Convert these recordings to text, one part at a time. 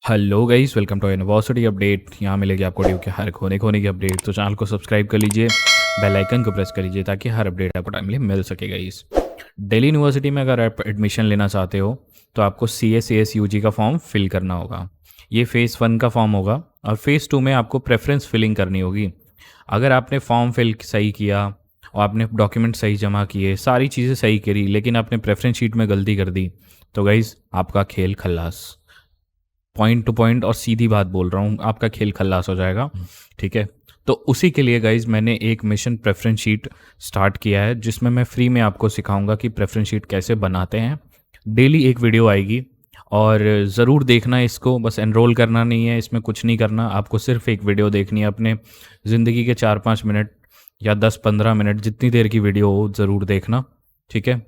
Hello guys, welcome to university update. यहाँ मिलेगी आपको ड्यू के हर खोने की अपडेट। तो चैनल को सब्सक्राइब कर लीजिए, बेल आइकन को प्रेस कर लीजिए ताकि हर अपडेट आपको टाइमली मिल सके। गाइस, दिल्ली यूनिवर्सिटी में अगर आप एडमिशन लेना चाहते हो तो आपको CA/CSUG का फॉर्म फिल करना होगा। ये फेज़ 1 का फॉर्म होगा और फेज़ 2 में आपको प्रेफरेंस फिलिंग करनी होगी। अगर आपने फॉर्म फिल सही किया और आपने डॉक्यूमेंट सही जमा किए, सारी चीज़ें सही करी, लेकिन आपने प्रेफरेंस शीट में गलती कर दी तो गाइस आपका खेल खल्लास। पॉइंट टू पॉइंट और सीधी बात बोल रहा हूँ, आपका खेल खल्लास हो जाएगा। ठीक है, तो उसी के लिए गाइज मैंने एक मिशन प्रेफरेंस शीट स्टार्ट किया है, जिसमें मैं फ्री में आपको सिखाऊंगा कि प्रेफरेंस शीट कैसे बनाते हैं। डेली एक वीडियो आएगी और ज़रूर देखना इसको। बस एनरोल करना नहीं है, इसमें कुछ नहीं करना, आपको सिर्फ एक वीडियो देखनी है। अपने ज़िंदगी के 4-5 मिनट या 10-15 मिनट, जितनी देर की वीडियो हो ज़रूर देखना। ठीक है,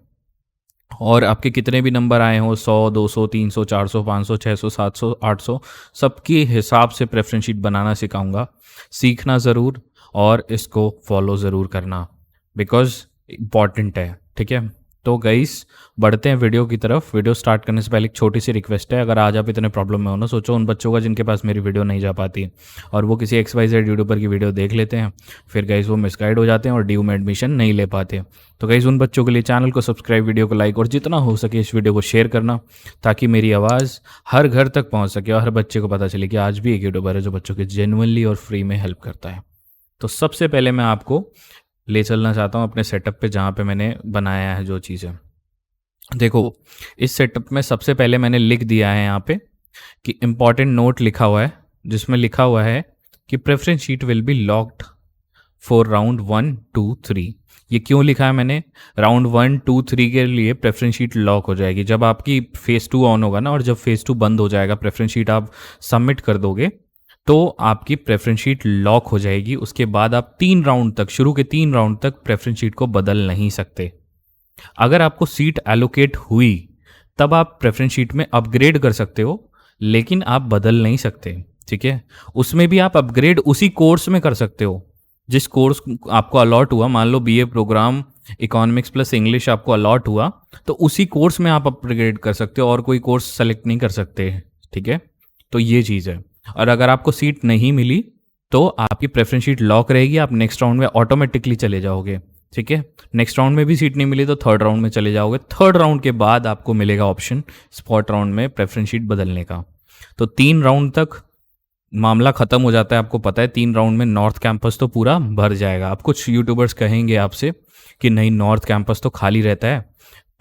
और आपके कितने भी नंबर आए हों, 100, 200, 300, 400, 500, 600, 700, 800, सबके हिसाब से प्रेफरेंस शीट बनाना सिखाऊंगा। सीखना ज़रूर और इसको फॉलो ज़रूर करना, बिकॉज इम्पॉर्टेंट है। ठीक है, तो गाइस बढ़ते हैं वीडियो की तरफ। वीडियो स्टार्ट करने से पहले एक छोटी सी रिक्वेस्ट है, अगर आज आप इतने प्रॉब्लम में हो ना, सोचो उन बच्चों का जिनके पास मेरी वीडियो नहीं जा पाती और वो किसी XYZ यूट्यूबर की वीडियो देख लेते हैं, फिर गाइस वो मिसगाइड हो जाते हैं और ड्यू में एडमिशन नहीं ले पाते। तो गाइस उन बच्चों के लिए चैनल को सब्सक्राइब, वीडियो को लाइक और जितना हो सके इस वीडियो को शेयर करना, ताकि मेरी आवाज़ हर घर तक पहुंच सके और हर बच्चे को पता चले कि आज भी एक यूट्यूबर है जो बच्चों की जेन्युइनली और फ्री में हेल्प करता है। तो सबसे पहले मैं आपको ले चलना चाहता हूँ अपने सेटअप पे, जहाँ पे मैंने बनाया है जो चीज़ें। देखो, इस सेटअप में सबसे पहले मैंने लिख दिया है यहाँ पे कि इम्पॉर्टेंट नोट लिखा हुआ है, जिसमें लिखा हुआ है कि preference sheet will be locked for round 1, 2, 3। ये क्यों लिखा है मैंने? राउंड 1, 2, 3 के लिए प्रेफरेंस शीट लॉक हो जाएगी जब आपकी फेज़ 2 ऑन होगा ना, और जब फेज़ 2 बंद हो जाएगा, प्रेफरेंस शीट आप सबमिट कर दोगे तो आपकी प्रेफरेंस शीट लॉक हो जाएगी। उसके बाद आप 3 राउंड तक, शुरू के 3 राउंड तक प्रेफरेंस शीट को बदल नहीं सकते। अगर आपको सीट एलोकेट हुई तब आप प्रेफरेंस शीट में अपग्रेड कर सकते हो, लेकिन आप बदल नहीं सकते। ठीक है, उसमें भी आप अपग्रेड उसी कोर्स में कर सकते हो जिस कोर्स आपको अलॉट हुआ। मान लो BA programme economics plus English आपको अलॉट हुआ, तो उसी कोर्स में आप अपग्रेड कर सकते हो और कोई कोर्स सेलेक्ट नहीं कर सकते। ठीक है, तो ये चीज़ है। और अगर आपको सीट नहीं मिली तो आपकी प्रेफरेंस शीट लॉक रहेगी, आप नेक्स्ट राउंड में ऑटोमेटिकली चले जाओगे। ठीक है, नेक्स्ट राउंड में भी सीट नहीं मिली तो थर्ड राउंड में चले जाओगे। थर्ड राउंड के बाद आपको मिलेगा ऑप्शन स्पॉट राउंड में प्रेफरेंस शीट बदलने का। तो 3 राउंड तक मामला खत्म हो जाता है। आपको पता है 3 राउंड में नॉर्थ कैंपस तो पूरा भर जाएगा। अब कुछ यूट्यूबर्स कहेंगे आपसे कि नहीं, नॉर्थ कैंपस तो खाली रहता है,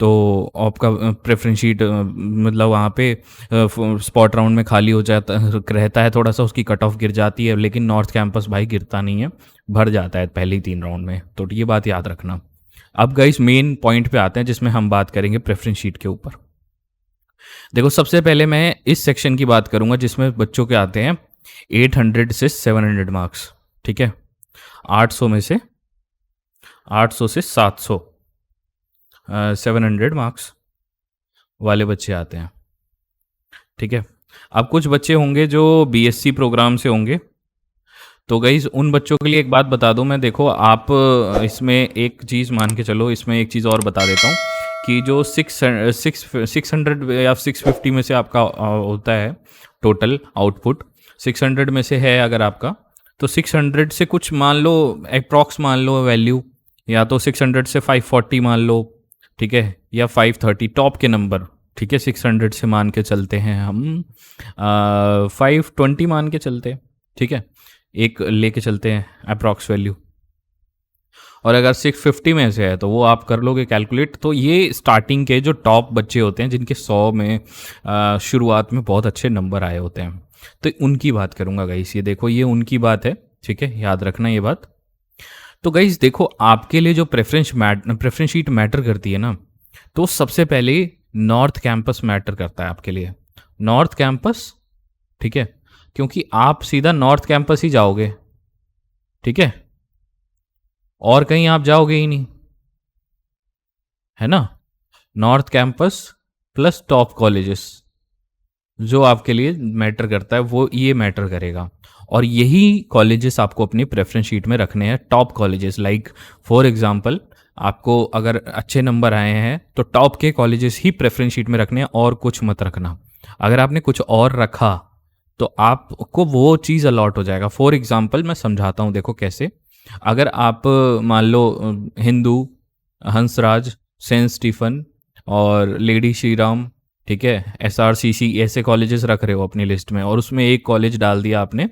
तो आपका प्रेफरेंस शीट मतलब वहाँ पे स्पॉट राउंड में खाली हो जाता रहता है, थोड़ा सा उसकी कट ऑफ गिर जाती है, लेकिन नॉर्थ कैंपस भाई गिरता नहीं है, भर जाता है पहले ही 3 राउंड में। तो ये बात याद रखना। अब गाइस मेन पॉइंट पे आते हैं जिसमें हम बात करेंगे प्रेफरेंस शीट के ऊपर। देखो, सबसे पहले मैं इस सेक्शन की बात करूंगा जिसमें बच्चों के आते हैं 800 से 700 मार्क्स। ठीक है, 800 में से 800 से 700 700 मार्क्स वाले बच्चे आते हैं। ठीक है, अब कुछ बच्चे होंगे जो BSc प्रोग्राम से होंगे, तो गाइज उन बच्चों के लिए एक बात बता दूं मैं। देखो, आप इसमें एक चीज़ मान के चलो, इसमें एक चीज़ और बता देता हूँ कि जो 600 या 650 में से आपका होता है टोटल आउटपुट, 600 में से है अगर आपका, तो 600 से कुछ मान लो, अप्रॉक्स मान लो वैल्यू, या तो 600 से 540 मान लो। ठीक है, या 530 टॉप के नंबर। ठीक है, 600 से मान के चलते हैं हम, 520 मान के चलते हैं। ठीक है, एक लेके चलते हैं अप्रॉक्स वैल्यू। और अगर 650 में से है तो वो आप कर लोगे कैलकुलेट। तो ये स्टार्टिंग के जो टॉप बच्चे होते हैं जिनके 100 में शुरुआत में बहुत अच्छे नंबर आए होते हैं, तो उनकी बात करूंगा गाइस। ये देखो, ये उनकी बात है। ठीक है, याद रखना ये बात। तो गाइस देखो, आपके लिए जो प्रेफरेंस शीट मैटर करती है ना, तो सबसे पहले नॉर्थ कैंपस मैटर करता है आपके लिए। नॉर्थ कैंपस, ठीक है, क्योंकि आप सीधा नॉर्थ कैंपस ही जाओगे। ठीक है, और कहीं आप जाओगे ही नहीं, है ना। North campus plus top colleges जो आपके लिए मैटर करता है, वो ये मैटर करेगा। और यही कॉलेजेस आपको अपनी प्रेफरेंस शीट में रखने हैं। Top colleges, like for example, आपको अगर अच्छे नंबर आए हैं तो टॉप के कॉलेजेस ही प्रेफरेंस शीट में रखने हैं और कुछ मत रखना। अगर आपने कुछ और रखा तो आपको वो चीज़ अलॉट हो जाएगा। फॉर एग्जांपल मैं समझाता हूँ, देखो कैसे। अगर आप मान लो हिंदू, हंसराज, सेंट स्टीफन और लेडी श्री राम, ठीक है, SRCC, ऐसे कॉलेजेस रख रहे हो अपनी लिस्ट में, और उसमें एक कॉलेज डाल दिया आपने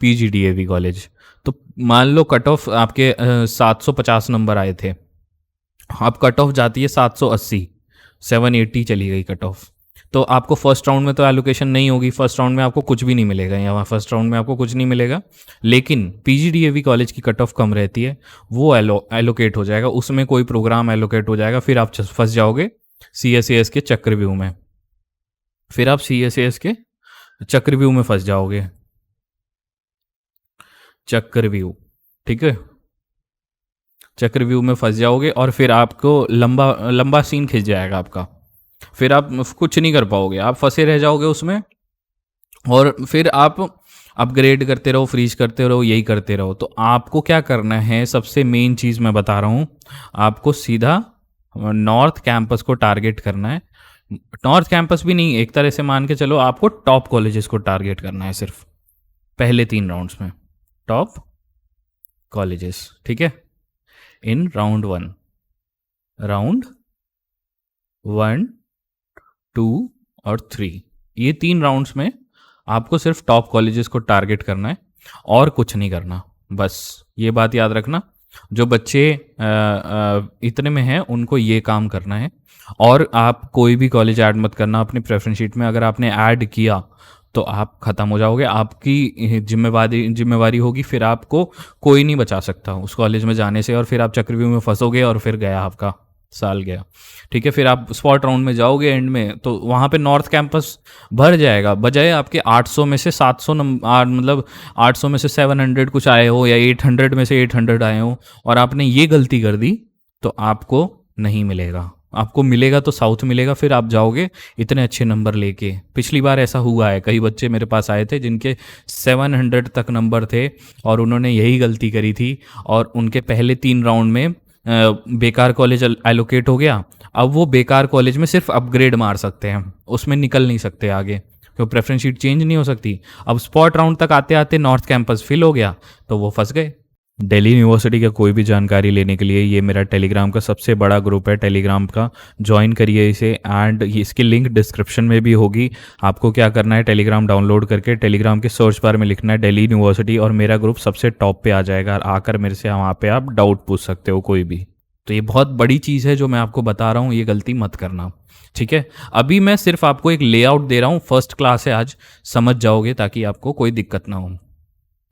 PGDAV कॉलेज, तो मान लो कट ऑफ आपके 750 नंबर आए थे, अब कट ऑफ जाती है 780, 780 चली गई कट ऑफ। तो आपको फर्स्ट राउंड में तो एलोकेशन नहीं होगी, फर्स्ट राउंड में आपको कुछ भी नहीं मिलेगा, यहाँ फर्स्ट राउंड में आपको कुछ नहीं मिलेगा। लेकिन PGDAV कॉलेज की कट ऑफ कम रहती है, वो एलोकेट हो जाएगा, उसमें कोई प्रोग्राम एलोकेट हो जाएगा, फिर आप फंस जाओगे CSAS के चक्रव्यूह में, फिर आप CSAS के चक्रव्यूह में फंस जाओगे, चक्रव्यूह, ठीक है, चक्रव्यूह में फंस जाओगे, और फिर आपको लंबा लंबा सीन खिंच जाएगा आपका, फिर आप कुछ नहीं कर पाओगे, आप फंसे रह जाओगे उसमें, और फिर आप अपग्रेड करते रहो, फ्रीज करते रहो, यही करते रहो। तो आपको क्या करना है, सबसे मेन चीज़ मैं बता रहा हूँ, आपको सीधा नॉर्थ कैंपस को टारगेट करना है। नॉर्थ कैंपस भी नहीं, एक तरह से मान के चलो आपको टॉप कॉलेजेस को टारगेट करना है सिर्फ पहले 3 राउंड्स में, टॉप कॉलेजेस, ठीक है, इन राउंड 1, राउंड 1, 2 और 3, ये 3 राउंड्स में आपको सिर्फ टॉप कॉलेजेस को टारगेट करना है और कुछ नहीं करना। बस ये बात याद रखना, जो बच्चे इतने में हैं उनको ये काम करना है। और आप कोई भी कॉलेज ऐड मत करना अपनी प्रेफरेंस शीट में, अगर आपने ऐड किया तो आप ख़त्म हो जाओगे, आपकी जिम्मेवारी होगी, फिर आपको कोई नहीं बचा सकता उस कॉलेज में जाने से, और फिर आप चक्रव्यूह में फंसोगे और फिर गया आपका साल गया, ठीक है। फिर आप स्पॉट राउंड में जाओगे एंड में, तो वहाँ पे नॉर्थ कैंपस भर जाएगा, बजाय आपके 800 में से 700 नंबर, मतलब 800 में से 700 कुछ आए हो, या 800 में से 800 आए हो, और आपने ये गलती कर दी, तो आपको नहीं मिलेगा, आपको मिलेगा तो साउथ मिलेगा, फिर आप जाओगे इतने अच्छे नंबर लेके। पिछली बार ऐसा हुआ है, कई बच्चे मेरे पास आए थे जिनके 700 तक नंबर थे, और उन्होंने यही गलती करी थी, और उनके पहले 3 राउंड में बेकार कॉलेज एलोकेट हो गया। अब वो बेकार कॉलेज में सिर्फ अपग्रेड मार सकते हैं, उसमें निकल नहीं सकते आगे, क्योंकि प्रेफरेंस शीट चेंज नहीं हो सकती। अब स्पॉट राउंड तक आते आते नॉर्थ कैंपस फिल हो गया, तो वो फंस गए। दिल्ली यूनिवर्सिटी का कोई भी जानकारी लेने के लिए ये मेरा टेलीग्राम का सबसे बड़ा ग्रुप है, टेलीग्राम का ज्वाइन करिए इसे, एंड इसकी लिंक डिस्क्रिप्शन में भी होगी। आपको क्या करना है, टेलीग्राम डाउनलोड करके टेलीग्राम के सर्च बार में लिखना है दिल्ली यूनिवर्सिटी, और मेरा ग्रुप सबसे टॉप पे आ जाएगा, आकर मेरे से वहाँ पे आप डाउट पूछ सकते हो कोई भी। तो ये बहुत बड़ी चीज़ है जो मैं आपको बता रहा हूँ, ये गलती मत करना, ठीक है। अभी मैं सिर्फ आपको एक लेआउट दे रहा हूँ, फर्स्ट क्लास है आज, समझ जाओगे ताकि आपको कोई दिक्कत ना हो।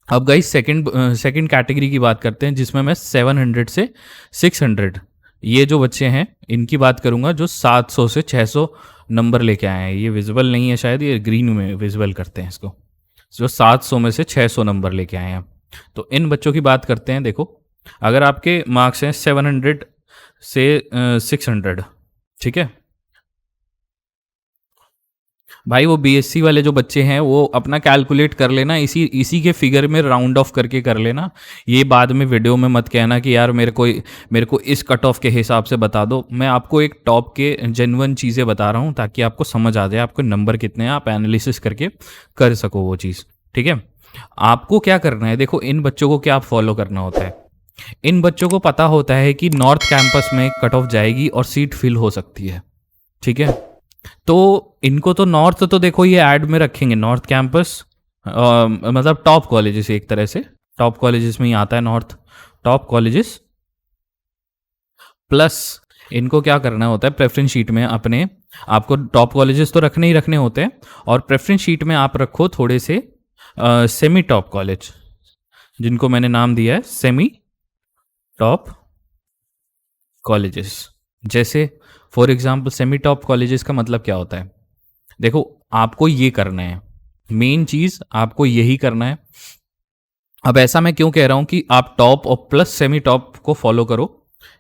अब गाइस सेकंड कैटेगरी की बात करते हैं, जिसमें मैं 700 से 600 ये जो बच्चे हैं इनकी बात करूंगा, जो 700 से 600 नंबर लेके आए हैं। ये विजिबल नहीं है शायद, ये ग्रीन में विजिबल करते हैं इसको, जो 700 में से 600 नंबर लेके आए हैं। तो इन बच्चों की बात करते हैं। देखो, अगर आपके मार्क्स हैं 700 से 600, ठीक है भाई, वो BSc वाले जो बच्चे हैं वो अपना कैलकुलेट कर लेना, इसी के फिगर में राउंड ऑफ करके कर लेना। ये बाद में वीडियो में मत कहना कि यार मेरे को इस कट ऑफ के हिसाब से बता दो। मैं आपको एक टॉप के जेन्युइन चीज़ें बता रहा हूँ ताकि आपको समझ आ जाए आपको नंबर कितने हैं, आप एनालिसिस करके कर सको वो चीज़, ठीक है। आपको क्या करना है, देखो इन बच्चों को क्या फॉलो करना होता है। इन बच्चों को पता होता है कि नॉर्थ कैंपस में कट ऑफ जाएगी और सीट फिल हो सकती है, ठीक है। तो इनको तो नॉर्थ, तो देखो ये ऐड में रखेंगे नॉर्थ कैंपस, मतलब टॉप कॉलेजेस, एक तरह से टॉप कॉलेजेस में ही आता है नॉर्थ, टॉप कॉलेजेस प्लस इनको क्या करना होता है, प्रेफरेंस शीट में अपने आपको टॉप कॉलेजेस तो रखने ही रखने होते हैं, और प्रेफरेंस शीट में आप रखो थोड़े से सेमी टॉप कॉलेज, जिनको मैंने नाम दिया है सेमी टॉप कॉलेजेस। जैसे for example semi top colleges का मतलब क्या होता है, देखो आपको ये करना है, मेन चीज आपको यही करना है। अब ऐसा मैं क्यों कह रहा हूं कि आप टॉप और प्लस सेमी टॉप को फॉलो करो,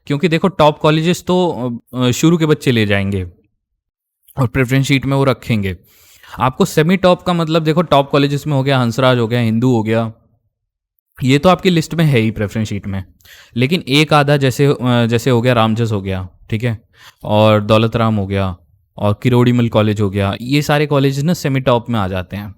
क्योंकि देखो टॉप कॉलेजेस तो शुरू के बच्चे ले जाएंगे और प्रेफरेंस शीट में वो रखेंगे। आपको सेमी टॉप का मतलब, देखो टॉप कॉलेजेस में हो गया हंसराज, हो गया हिंदू, हो गया, ये तो आपकी लिस्ट में है ही प्रेफरेंस शीट में, लेकिन एक आधा जैसे हो गया रामजस हो गया, ठीक है, और दौलत राम हो गया, और किरोड़ीमल कॉलेज हो गया, ये सारे कॉलेज ना सेमी टॉप में आ जाते हैं।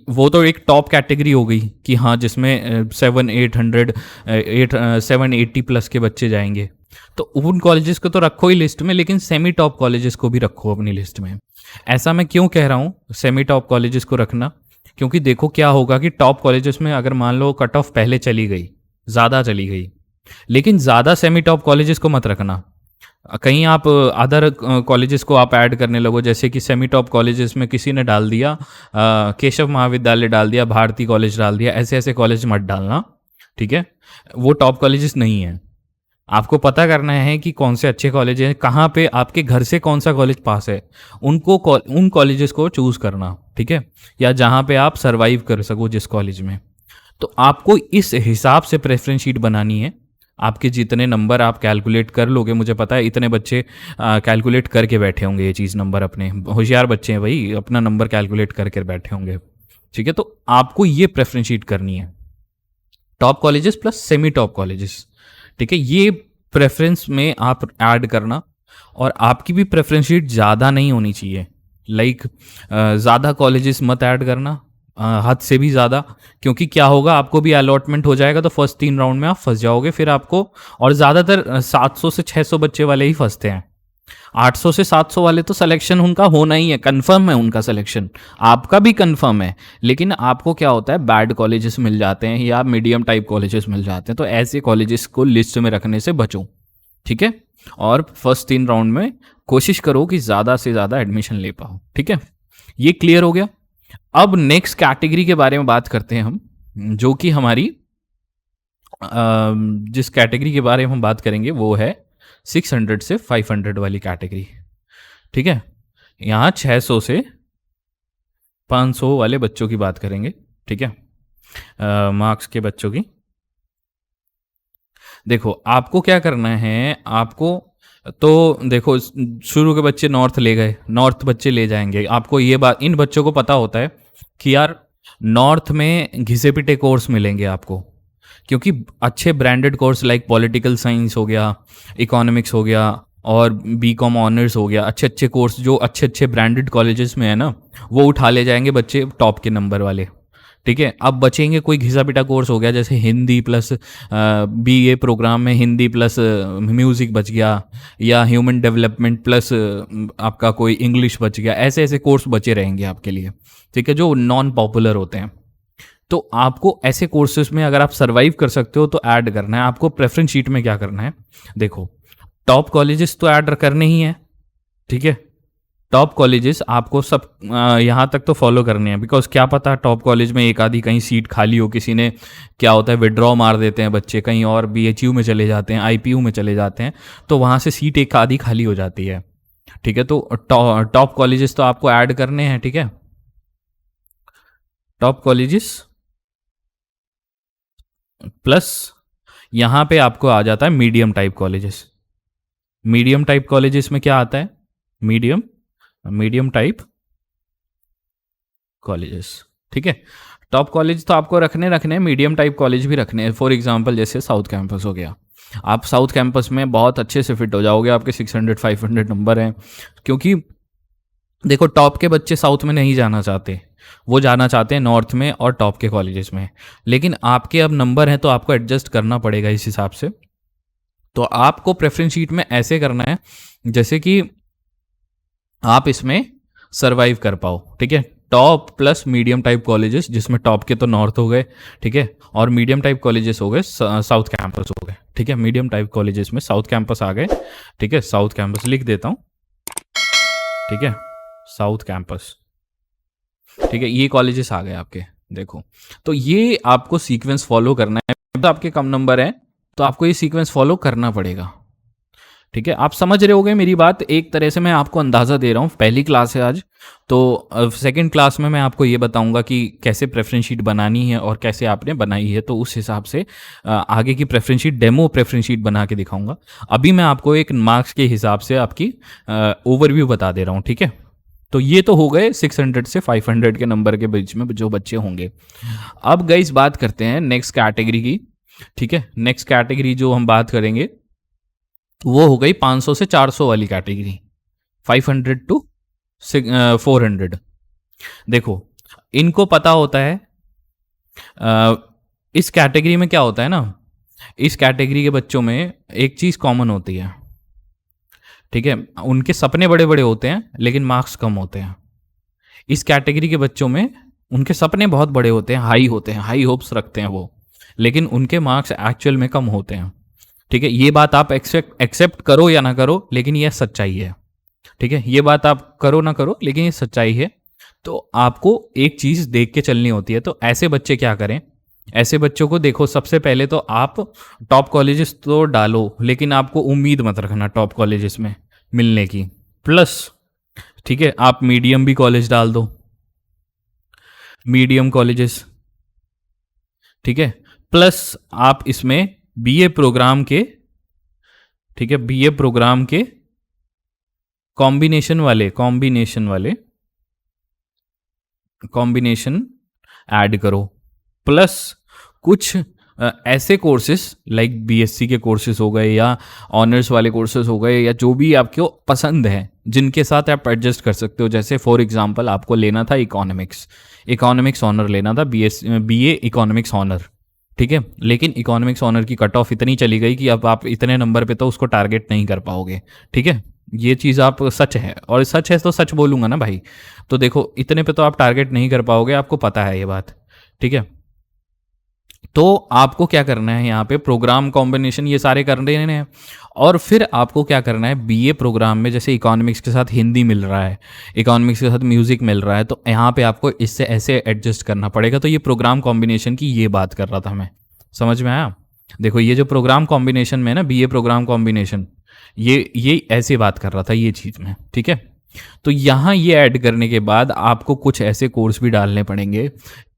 वो तो एक टॉप कैटेगरी हो गई कि हाँ जिसमें 780 प्लस के बच्चे जाएंगे, तो उन कॉलेजेस को तो रखो ही लिस्ट में, लेकिन सेमी टॉप कॉलेजेस को भी रखो अपनी लिस्ट में। ऐसा मैं क्यों कह रहा हूँ सेमी टॉप कॉलेजेस को रखना, क्योंकि देखो क्या होगा कि टॉप कॉलेजेस में अगर मान लो कट ऑफ पहले चली गई, ज़्यादा चली गई, लेकिन ज़्यादा सेमी टॉप कॉलेजेस को मत रखना। कहीं आप अदर कॉलेजेस को आप ऐड करने लगो, जैसे कि सेमी टॉप कॉलेजेस में किसी ने डाल दिया केशव महाविद्यालय डाल दिया, भारती कॉलेज डाल दिया, ऐसे ऐसे कॉलेज मत डालना, ठीक है। वो टॉप कॉलेजेस नहीं है। आपको पता करना है कि कौन से अच्छे कॉलेज हैं, कहाँ पे आपके घर से कौन सा कॉलेज पास है, उन कॉलेजेस को चूज़ करना, ठीक है। या जहाँ पे आप सर्वाइव कर सको जिस कॉलेज में, तो आपको इस हिसाब से प्रेफरेंस शीट बनानी है। आपके जितने नंबर आप कैलकुलेट कर लोगे, मुझे पता है इतने बच्चे कैलकुलेट करके बैठे होंगे ये चीज़, नंबर अपने होशियार बच्चे हैं भाई, अपना नंबर कैलकुलेट करके बैठे होंगे, ठीक है। तो आपको ये प्रेफरेंस शीट करनी है, top colleges plus semi top colleges, ठीक है। ये प्रेफरेंस में आप ऐड करना, और आपकी भी प्रेफरेंस शीट ज़्यादा नहीं होनी चाहिए, लाइक ज़्यादा कॉलेजेस मत ऐड करना, हद से भी ज़्यादा, क्योंकि क्या होगा आपको भी अलॉटमेंट हो जाएगा तो फर्स्ट 3 राउंड में आप फंस जाओगे फिर आपको। और ज़्यादातर 700 से 600 बच्चे वाले ही फंसते हैं, 800 से 700 वाले तो सिलेक्शन उनका होना ही है, कंफर्म है उनका सिलेक्शन, आपका भी कंफर्म है। लेकिन आपको क्या होता है, बैड कॉलेजेस मिल जाते हैं या मीडियम टाइप कॉलेजेस मिल जाते हैं, तो ऐसे कॉलेजेस को लिस्ट में रखने से बचो, ठीक है। और फर्स्ट 3 राउंड में कोशिश करो कि ज़्यादा से ज़्यादा एडमिशन ले पाओ, ठीक है। ये क्लियर हो गया। अब नेक्स्ट कैटेगरी के बारे में बात करते हैं हम, जो कि हमारी जिस कैटेगरी के बारे में हम बात करेंगे वो है 600 से 500 वाली कैटेगरी, ठीक है। यहाँ 600 से 500 वाले बच्चों की बात करेंगे, ठीक है, मार्क्स के बच्चों की। देखो आपको क्या करना है, आपको तो देखो शुरू के बच्चे नॉर्थ ले गए, नॉर्थ बच्चे ले जाएंगे, आपको ये बात, इन बच्चों को पता होता है कि यार नॉर्थ में घिसे पिटे कोर्स मिलेंगे आपको, क्योंकि अच्छे branded course like political science हो गया, इकोनॉमिक्स हो गया, और बीकॉम ऑनर्स हो गया, अच्छे अच्छे कोर्स जो अच्छे अच्छे ब्रांडेड कॉलेजेस में है ना, वो उठा ले जाएंगे बच्चे टॉप के नंबर वाले, ठीक है। अब बचेंगे कोई घिसा पिटा कोर्स हो गया, जैसे हिंदी प्लस बीए प्रोग्राम में हिंदी प्लस म्यूज़िक बच गया, या ह्यूमन डेवलपमेंट प्लस आपका कोई इंग्लिश बच गया, ऐसे ऐसे कोर्स बचे रहेंगे आपके लिए, ठीक है, जो नॉन पॉपुलर होते हैं। तो आपको ऐसे कोर्सेज में अगर आप सर्वाइव कर सकते हो तो ऐड करना है। आपको प्रेफरेंस शीट में क्या करना है, देखो टॉप कॉलेजेस तो ऐड करने ही हैं, ठीक है। टॉप कॉलेजेस आपको सब यहाँ तक तो फॉलो करने हैं, बिकॉज क्या पता टॉप कॉलेज में एक आधी कहीं सीट खाली हो, किसी ने क्या होता है विड्रॉ मार देते हैं बच्चे, कहीं और बीएचयू में चले जाते हैं, आईपीयू में चले जाते हैं, तो वहाँ से सीट एक आधी खाली हो जाती है, ठीक है। तो टॉप कॉलेजेस तो आपको ऐड करने हैं, ठीक है। टॉप कॉलेजेस प्लस यहाँ पे आपको आ जाता है medium type colleges. Medium type colleges में क्या आता है, मीडियम टाइप कॉलेजेस, ठीक है। टॉप कॉलेज तो आपको रखने हैं, मीडियम टाइप कॉलेज भी रखने हैं। फॉर एग्जांपल जैसे साउथ कैंपस हो गया, आप साउथ कैंपस में बहुत अच्छे से फिट हो जाओगे, आपके 600 500 नंबर हैं, क्योंकि देखो टॉप के बच्चे साउथ में नहीं जाना चाहते, वो जाना चाहते हैं नॉर्थ में और टॉप के कॉलेजेस में, लेकिन आपके अब नंबर हैं तो आपको एडजस्ट करना पड़ेगा इस हिसाब से। तो आपको प्रेफरेंस शीट में ऐसे करना है जैसे कि आप इसमें सरवाइव कर पाओ, ठीक है। Top plus medium type colleges, जिसमें टॉप के तो नॉर्थ हो गए, ठीक है, और मीडियम टाइप कॉलेजेस हो गए साउथ कैंपस हो गए, ठीक है। मीडियम टाइप कॉलेजेस में साउथ कैंपस आ गए, ठीक है, साउथ कैंपस लिख देता हूँ, ठीक है, साउथ कैंपस, ठीक है, ये कॉलेजेस आ गए आपके। देखो तो ये आपको सीक्वेंस फॉलो करना है, तो आपके कम नंबर हैं तो आपको ये सीक्वेंस फॉलो करना पड़ेगा, ठीक है। आप समझ रहे होगे मेरी बात, एक तरह से मैं आपको अंदाज़ा दे रहा हूँ, पहली क्लास है आज, तो सेकंड क्लास में मैं आपको ये बताऊंगा कि कैसे प्रेफरेंस शीट बनानी है और कैसे आपने बनाई है, तो उस हिसाब से आगे की preference sheet, demo preference sheet बना के दिखाऊंगा। अभी मैं आपको एक मार्क्स के हिसाब से आपकी ओवरव्यू बता दे रहा हूँ, ठीक है। तो ये तो हो गए 600 से 500 के नंबर के बीच में जो बच्चे होंगे। अब गाइस बात करते हैं नेक्स्ट कैटेगरी की, ठीक है। नेक्स्ट कैटेगरी जो हम बात करेंगे वो हो गई 500 से 400 वाली कैटेगरी, 500 टू 400। देखो इनको पता होता है इस कैटेगरी में क्या होता है ना, इस कैटेगरी के बच्चों में एक चीज़ कॉमन होती है, ठीक है, उनके सपने बड़े बड़े होते हैं लेकिन मार्क्स कम होते हैं। इस कैटेगरी के बच्चों में उनके सपने बहुत बड़े होते हैं, हाई होते हैं, हाई होप्स रखते हैं वो, लेकिन उनके मार्क्स एक्चुअल में कम होते हैं। ठीक है, ये बात आप एक्सेप्ट करो या ना करो, लेकिन ये सच्चाई है। ठीक है, ये बात आप करो ना करो, लेकिन ये सच्चाई है। तो आपको एक चीज़ देख के चलनी होती है। तो ऐसे बच्चे क्या करें, ऐसे बच्चों को देखो, सबसे पहले तो आप टॉप कॉलेजेस तो डालो, लेकिन आपको उम्मीद मत रखना टॉप कॉलेजेस में मिलने की। प्लस ठीक है, आप मीडियम भी कॉलेज डाल दो, मीडियम कॉलेजेस, ठीक है। प्लस आप इसमें बीए प्रोग्राम के, ठीक है, बीए प्रोग्राम के कॉम्बिनेशन ऐड करो। प्लस कुछ ऐसे कोर्सेस लाइक बीएससी के कोर्सेज हो गए या ऑनर्स वाले कोर्सेज हो गए, या जो भी आपको पसंद है जिनके साथ आप एडजस्ट कर सकते हो। जैसे फॉर एग्जांपल आपको लेना था इकोनॉमिक्स ऑनर लेना था, बीए इकोनॉमिक्स ऑनर, ठीक है, लेकिन इकोनॉमिक्स ऑनर की कट ऑफ इतनी चली गई कि अब आप इतने नंबर पे तो उसको टारगेट नहीं कर पाओगे। ठीक है, ये चीज़ आप सच है, और सच है तो सच बोलूँगा ना भाई। तो देखो, इतने पे तो आप टारगेट नहीं कर पाओगे, आपको पता है ये बात, ठीक है। तो आपको क्या करना है, यहाँ पे प्रोग्राम कॉम्बिनेशन ये सारे कर रहे हैं, और फिर आपको क्या करना है, बीए प्रोग्राम में जैसे इकोनॉमिक्स के साथ हिंदी मिल रहा है, इकोनॉमिक्स के साथ म्यूजिक मिल रहा है, तो यहाँ पे आपको इससे ऐसे एडजस्ट करना पड़ेगा। तो ये प्रोग्राम कॉम्बिनेशन की ये बात कर रहा था मैं, समझ में आया? देखो, ये जो प्रोग्राम कॉम्बिनेशन में है ना, बीए प्रोग्राम कॉम्बिनेशन, ये ऐसे बात कर रहा था ये चीज़ में, ठीक है। तो यहाँ ये ऐड करने के बाद आपको कुछ ऐसे कोर्स भी डालने पड़ेंगे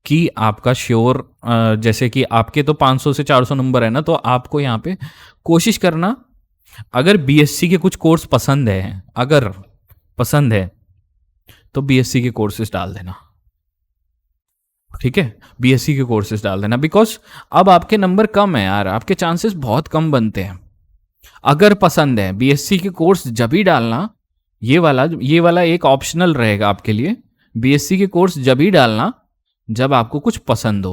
कि आपका श्योर, जैसे कि आपके तो 500 से 400 नंबर है ना, तो आपको यहाँ पे कोशिश करना, अगर बीएससी के कुछ कोर्स पसंद है, अगर पसंद है तो बीएससी के कोर्सेज डाल देना, ठीक है, बीएससी के कोर्सेज डाल देना। बिकॉज अब आपके नंबर कम है यार, आपके चांसेस बहुत कम बनते हैं। अगर पसंद है बीएससी के कोर्स जब ही डालना, ये वाला एक ऑप्शनल रहेगा आपके लिए। बीएससी के कोर्स जब ही डालना जब आपको कुछ पसंद हो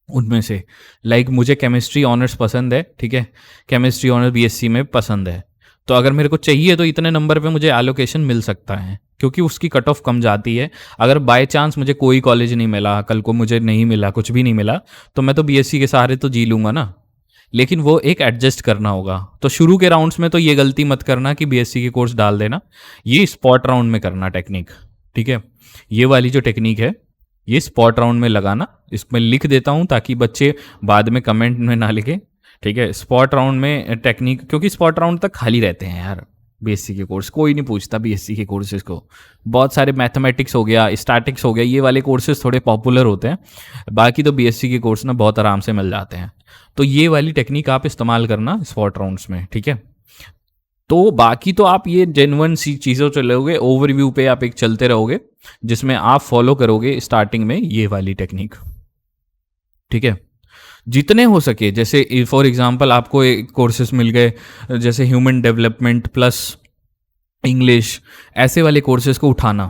उनमें से। लाइक मुझे केमिस्ट्री ऑनर्स पसंद है, ठीक है, केमिस्ट्री ऑनर्स बीएससी में पसंद है, तो अगर मेरे को चाहिए तो इतने नंबर पे मुझे एलोकेशन मिल सकता है, क्योंकि उसकी कट ऑफ कम जाती है। अगर बाय चांस मुझे कोई कॉलेज नहीं मिला, कल को मुझे नहीं मिला, कुछ भी नहीं मिला, तो मैं तो बीएससी के सहारे तो जी लूंगा ना, लेकिन वो एक एडजस्ट करना होगा। तो शुरू के राउंड्स में तो ये गलती मत करना कि बीएससी के कोर्स डाल देना, ये स्पॉट राउंड में करना टेक्निक, ठीक है। ये वाली जो टेक्निक है ये स्पॉट राउंड में लगाना, इसमें लिख देता हूँ ताकि बच्चे बाद में कमेंट में ना लिखे, ठीक है। स्पॉट राउंड में टेक्निक, क्योंकि स्पॉट राउंड तक खाली रहते हैं यार बीएससी के कोर्स, कोई नहीं पूछता बीएससी के कोर्सेज को। बहुत सारे मैथमेटिक्स हो गया, स्टैटिक्स हो गया, ये वाले कोर्सेज थोड़े पॉपुलर होते हैं, बाकी तो बीएससी के कोर्स ना बहुत आराम से मिल जाते हैं। तो ये वाली टेक्निक आप इस्तेमाल करना स्पॉट राउंड्स में, ठीक है। तो बाकी तो आप ये जेन्युइन सी चीज़ों चलोगे, ओवरव्यू पे आप एक चलते रहोगे जिसमें आप फॉलो करोगे स्टार्टिंग में ये वाली टेक्निक, ठीक है, जितने हो सके। जैसे फॉर एग्जांपल आपको एक कोर्सेज मिल गए जैसे ह्यूमन डेवलपमेंट प्लस इंग्लिश, ऐसे वाले कोर्सेज को उठाना,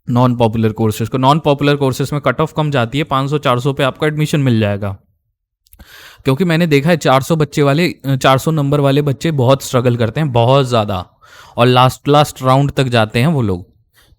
नॉन पॉपुलर कोर्सेज को। नॉन पॉपुलर कोर्सेज में कट ऑफ कम जाती है, 500-400 पे आपको एडमिशन मिल जाएगा, क्योंकि मैंने देखा है 400 नंबर वाले बच्चे बहुत स्ट्रगल करते हैं, बहुत ज़्यादा, और लास्ट राउंड तक जाते हैं वो लोग,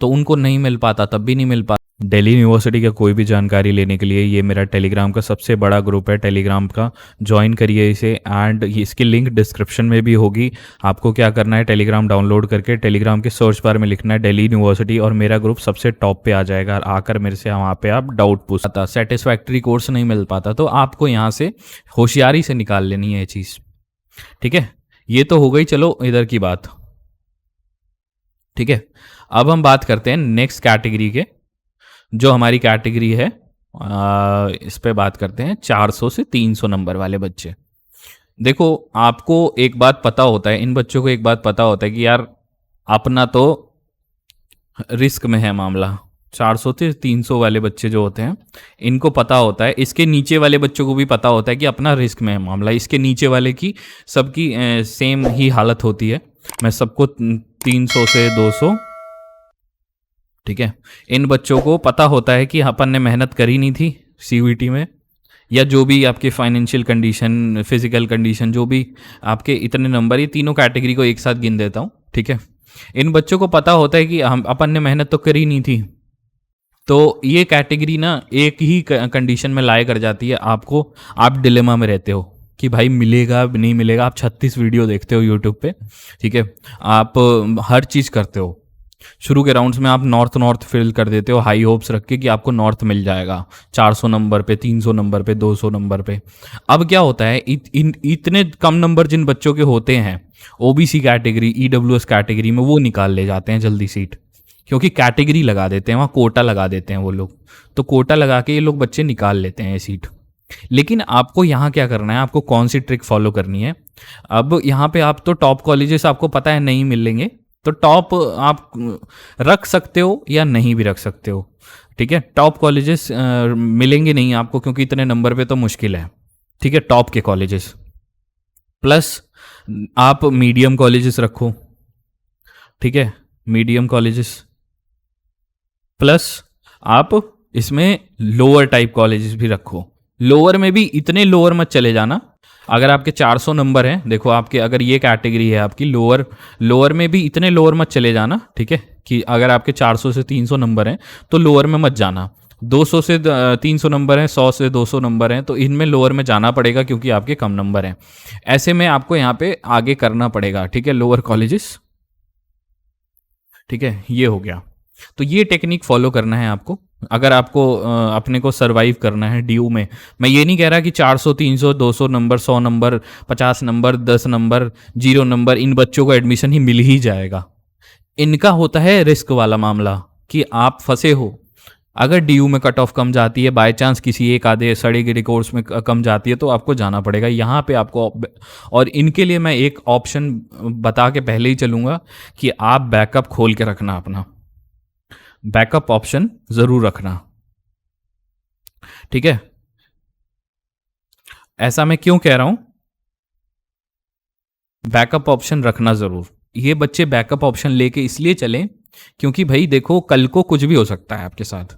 तो उनको नहीं मिल पाता, तब भी नहीं मिल पाता। दिल्ली यूनिवर्सिटी का कोई भी जानकारी लेने के लिए ये मेरा टेलीग्राम का सबसे बड़ा ग्रुप है, टेलीग्राम का ज्वाइन करिए इसे, एंड इसकी लिंक डिस्क्रिप्शन में भी होगी। आपको क्या करना है, टेलीग्राम डाउनलोड करके टेलीग्राम के सर्च बार में लिखना है दिल्ली यूनिवर्सिटी, और मेरा ग्रुप सबसे टॉप पे आ जाएगा। आकर मेरे से वहाँ पे आप डाउट पूछ सकता, सेटिस्फैक्ट्री कोर्स नहीं मिल पाता तो आपको यहाँ से होशियारी से निकाल लेनी है ये चीज़, ठीक है। ये तो हो गई चलो इधर की बात, ठीक है। अब हम बात करते हैं नेक्स्ट कैटेगरी के, जो हमारी कैटेगरी है, इस पे बात करते हैं 400 से 300 नंबर वाले बच्चे। देखो, आपको एक बात पता होता है, इन बच्चों को एक बात पता होता है कि यार अपना तो रिस्क में है मामला। 400 से 300 वाले बच्चे जो होते हैं इनको पता होता है, इसके नीचे वाले बच्चों को भी पता होता है कि अपना रिस्क में है मामला। इसके नीचे वाले की सबकी सेम ही हालत होती है। मैं सबको 300 से 200, ठीक है, इन बच्चों को पता होता है कि अपन ने मेहनत करी नहीं थी सीयूईटी में, या जो भी आपके फाइनेंशियल कंडीशन, फिजिकल कंडीशन, जो भी आपके इतने नंबर, ये तीनों कैटेगरी को एक साथ गिन देता हूँ, ठीक है। इन बच्चों को पता होता है कि हम अपन ने मेहनत तो करी नहीं थी, तो ये कैटेगरी ना एक ही कंडीशन में लाया कर जाती है आपको। आप डिलेमा में रहते हो कि भाई मिलेगा नहीं मिलेगा। आप 36 वीडियो देखते हो यूट्यूब पे, ठीक है, आप हर चीज़ करते हो। शुरू के राउंड्स में आप नॉर्थ फिल कर देते हो हाई होप्स रख के कि आपको नॉर्थ मिल जाएगा 400 नंबर पे, 300 नंबर पे, 200 नंबर पे। अब क्या होता है, इतने कम नंबर जिन बच्चों के होते हैं ओबीसी कैटेगरी, ईडब्ल्यूएस कैटेगरी में, वो निकाल ले जाते हैं जल्दी सीट, क्योंकि कैटेगरी लगा देते हैं वहाँ, कोटा लगा देते हैं वो लोग। तो कोटा लगा के ये लोग बच्चे निकाल लेते हैं ये सीट। लेकिन आपको यहाँ क्या करना है, आपको कौन सी ट्रिक फॉलो करनी है। अब यहाँ पे आप तो टॉप कॉलेजेस आपको पता है नहीं मिलेंगे, तो टॉप आप रख सकते हो या नहीं भी रख सकते हो, ठीक है। टॉप कॉलेजेस मिलेंगे नहीं आपको, क्योंकि इतने नंबर पे तो मुश्किल है, ठीक है, टॉप के कॉलेजेस। प्लस आप मीडियम कॉलेजेस रखो, ठीक है, मीडियम कॉलेजेस। प्लस आप इसमें लोअर टाइप कॉलेजेस भी रखो। लोअर में भी इतने लोअर मत चले जाना। अगर आपके 400 नंबर हैं, देखो आपके, अगर ये कैटेगरी है आपकी लोअर में भी इतने लोअर मत चले जाना, ठीक है, कि अगर आपके 400 से 300 नंबर हैं तो लोअर में मत जाना। 200 से 300 नंबर हैं, 100 से 200 नंबर हैं, तो इनमें लोअर में जाना पड़ेगा क्योंकि आपके कम नंबर हैं। ऐसे में आपको यहाँ पे आगे करना पड़ेगा, ठीक है, लोअर कॉलेजेस, ठीक है, ये हो गया। तो ये टेक्निक फॉलो करना है आपको अगर आपको अपने को सरवाइव करना है डीयू में। मैं ये नहीं कह रहा कि 400, 300, 200 number, 100 number, 50 number, 10 number, 0 number, इन बच्चों को एडमिशन ही मिल ही जाएगा। इनका होता है रिस्क वाला मामला कि आप फंसे हो। अगर डीयू में कट ऑफ कम जाती है, बाय चांस किसी एक आधे सड़े गिरे कोर्स में कम जाती है, तो आपको जाना पड़ेगा यहाँ पे आपको। और इनके लिए मैं एक ऑप्शन बता के पहले ही चलूँगा कि आप बैकअप खोल के रखना, अपना बैकअप ऑप्शन ज़रूर रखना, ठीक है। ऐसा मैं क्यों कह रहा हूँ, बैकअप ऑप्शन रखना ज़रूर। ये बच्चे बैकअप ऑप्शन लेके इसलिए चलें क्योंकि भाई देखो, कल को कुछ भी हो सकता है आपके साथ।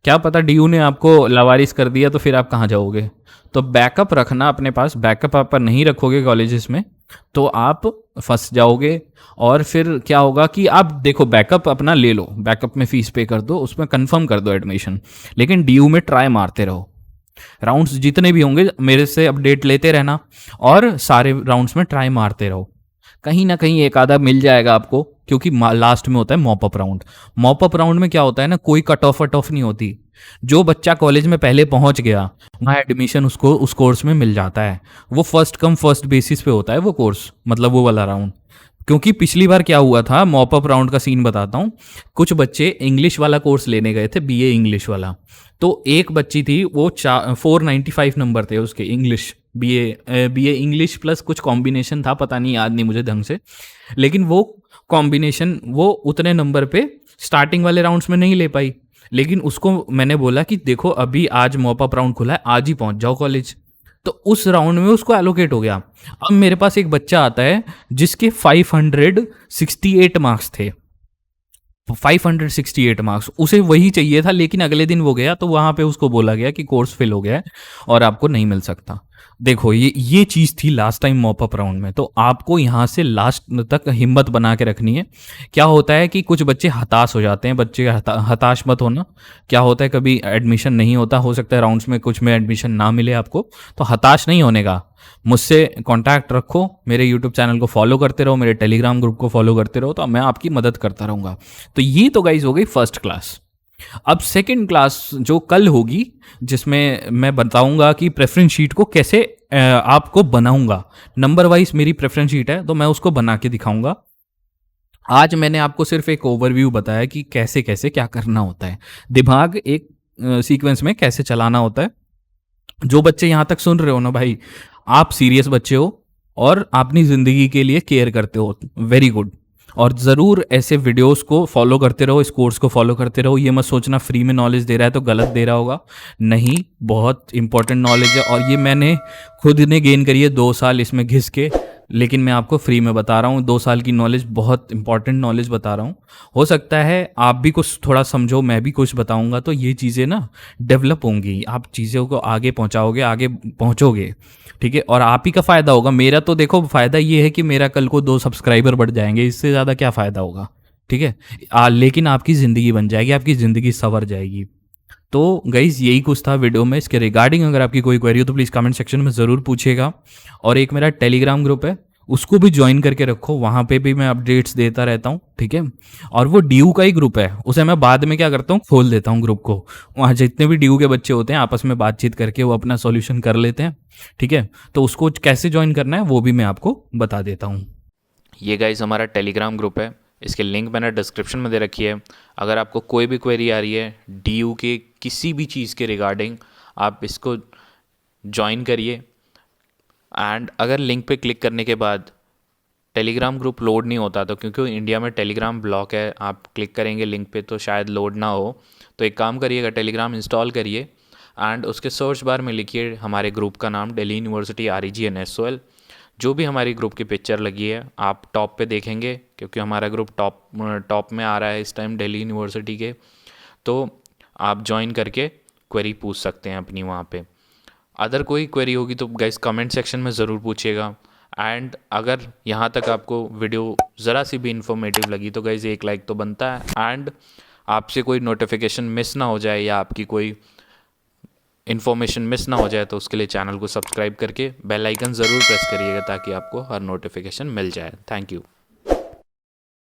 क्या पता डीयू ने आपको लावारिस कर दिया तो फिर आप कहाँ जाओगे। तो बैकअप रखना अपने पास। बैकअप आप नहीं रखोगे कॉलेजेस में तो आप फंस जाओगे। और फिर क्या होगा कि आप देखो, बैकअप अपना ले लो, बैकअप में फीस पे कर दो, उसमें कंफर्म कर दो एडमिशन, लेकिन डीयू में ट्राई मारते रहो। राउंड्स जितने भी होंगे मेरे से अपडेट लेते रहना और सारे राउंड्स में ट्राई मारते रहो। कहीं ना कहीं एक आधा मिल जाएगा आपको, क्योंकि लास्ट में होता है मॉपअप राउंड। मॉपअप राउंड में क्या होता है ना, कोई कट ऑफ नहीं होती। जो बच्चा कॉलेज में पहले पहुंच गया वहाँ एडमिशन उसको उस कोर्स में मिल जाता है। वो फर्स्ट कम फर्स्ट बेसिस पे होता है वो कोर्स, मतलब वो वाला राउंड। क्योंकि पिछली बार क्या हुआ था, मॉपअप राउंड का सीन बताता हूँ। कुछ बच्चे इंग्लिश वाला कोर्स लेने गए थे, बीए इंग्लिश वाला। तो एक बच्ची थी, वो 495 नंबर थे उसके इंग्लिश, बीए इंग्लिश प्लस कुछ कॉम्बिनेशन था, पता नहीं, याद नहीं मुझे ढंग से। लेकिन वो कॉम्बिनेशन वो उतने नंबर पे स्टार्टिंग वाले राउंड्स में नहीं ले पाई। लेकिन उसको मैंने बोला कि देखो अभी आज मॉपअप राउंड खुला है, आज ही पहुंच जाओ कॉलेज। तो उस राउंड में उसको एलोकेट हो गया। अब मेरे पास एक बच्चा आता है जिसके 568 मार्क्स थे, 568 मार्क्स, उसे वही चाहिए था, लेकिन अगले दिन वो गया तो वहाँ पे उसको बोला गया कि कोर्स फिल हो गया है और आपको नहीं मिल सकता। देखो ये चीज़ थी लास्ट टाइम मॉपअप राउंड में। तो आपको यहाँ से लास्ट तक हिम्मत बना के रखनी है। क्या होता है कि कुछ बच्चे हताश हो जाते हैं, बच्चे हताश मत होना। क्या होता है, कभी एडमिशन नहीं होता, हो सकता है राउंड्स में कुछ में एडमिशन ना मिले आपको, तो हताश नहीं होने का। मुझसे कांटेक्ट रखो, मेरे यूट्यूब चैनल को फॉलो करते रहो, मेरे टेलीग्राम ग्रुप को फॉलो करते रहो, तो मैं आपकी मदद करता रहूँगा। तो ये तो गाइस हो गई फर्स्ट क्लास। अब सेकंड क्लास जो कल होगी, जिसमें मैं बताऊंगा कि प्रेफरेंस शीट को कैसे आपको बनाऊंगा। नंबर वाइज मेरी प्रेफरेंस शीट है तो मैं उसको बना के दिखाऊंगा। आज मैंने आपको सिर्फ एक ओवरव्यू बताया कि कैसे कैसे क्या करना होता है, दिमाग एक सीक्वेंस में कैसे चलाना होता है। जो बच्चे यहाँ तक सुन रहे हो ना भाई, आप सीरियस बच्चे हो और अपनी ज़िंदगी के लिए केयर करते हो, वेरी गुड। और ज़रूर ऐसे वीडियोस को फॉलो करते रहो, इस कोर्स को फॉलो करते रहो। ये मत सोचना फ्री में नॉलेज दे रहा है तो गलत दे रहा होगा, नहीं, बहुत इंपॉर्टेंट नॉलेज है। और ये मैंने खुद ने गेन करी है 2 साल इसमें घिस के, लेकिन मैं आपको फ्री में बता रहा हूँ, 2 साल की नॉलेज, बहुत इंपॉर्टेंट नॉलेज बता रहा हूँ। हो सकता है आप भी कुछ थोड़ा समझो, मैं भी कुछ बताऊँगा, तो ये चीज़ें ना डेवलप होंगी, आप चीज़ों को आगे पहुँचाओगे, आगे पहुँचोगे, ठीक है, और आप ही का फ़ायदा होगा। मेरा तो देखो फ़ायदा ये है कि मेरा कल को 2 सब्सक्राइबर बढ़ जाएंगे, इससे ज़्यादा क्या फ़ायदा होगा, ठीक है। लेकिन आपकी ज़िंदगी बन जाएगी, आपकी ज़िंदगी संवर जाएगी। तो गाइज़ यही कुछ था वीडियो में इसके रिगार्डिंग। अगर आपकी कोई क्वेरी हो तो प्लीज़ कमेंट सेक्शन में ज़रूर पूछिएगा। और एक मेरा टेलीग्राम ग्रुप है, उसको भी ज्वाइन करके रखो, वहाँ पे भी मैं अपडेट्स देता रहता हूँ, ठीक है। और वो ड्यू का ही ग्रुप है, उसे मैं बाद में क्या करता हूँ, खोल देता हूँ ग्रुप को। वहाँ जितने भी ड्यू के बच्चे होते हैं आपस में बातचीत करके वो अपना सॉल्यूशन कर लेते हैं, ठीक है। तो उसको कैसे ज्वाइन करना है वो भी मैं आपको बता देता हूँ। ये गाइस हमारा टेलीग्राम ग्रुप है, इसके लिंक मैंने डिस्क्रिप्शन में दे रखी है। अगर आपको कोई भी क्वेरी आ रही है डीयू के किसी भी चीज़ के रिगार्डिंग, आप इसको ज्वाइन करिए। एंड अगर लिंक पे क्लिक करने के बाद टेलीग्राम ग्रुप लोड नहीं होता, तो क्योंकि इंडिया में टेलीग्राम ब्लॉक है, आप क्लिक करेंगे लिंक पे तो शायद लोड ना हो। तो एक काम करिएगा, टेलीग्राम इंस्टॉल करिए एंड उसके सर्च बार में लिखिए हमारे ग्रुप का नाम, दिल्ली यूनिवर्सिटी REGNSOL। जो भी हमारी ग्रुप की पिक्चर लगी है आप टॉप पे देखेंगे, क्योंकि हमारा ग्रुप टॉप में आ रहा है इस टाइम दिल्ली यूनिवर्सिटी के। तो आप ज्वाइन करके क्वेरी पूछ सकते हैं अपनी वहाँ पे। अदर कोई क्वेरी होगी तो गाइस कमेंट सेक्शन में ज़रूर पूछिएगा। एंड अगर यहाँ तक आपको वीडियो ज़रा सी भी इन्फॉर्मेटिव लगी तो गाइस एक लाइक तो बनता है। एंड आपसे कोई नोटिफिकेशन मिस ना हो जाए या आपकी कोई इन्फॉर्मेशन मिस ना हो जाए, तो उसके लिए चैनल को सब्सक्राइब करके बेल आइकन ज़रूर प्रेस करिएगा ताकि आपको हर नोटिफिकेशन मिल जाए। Thank you.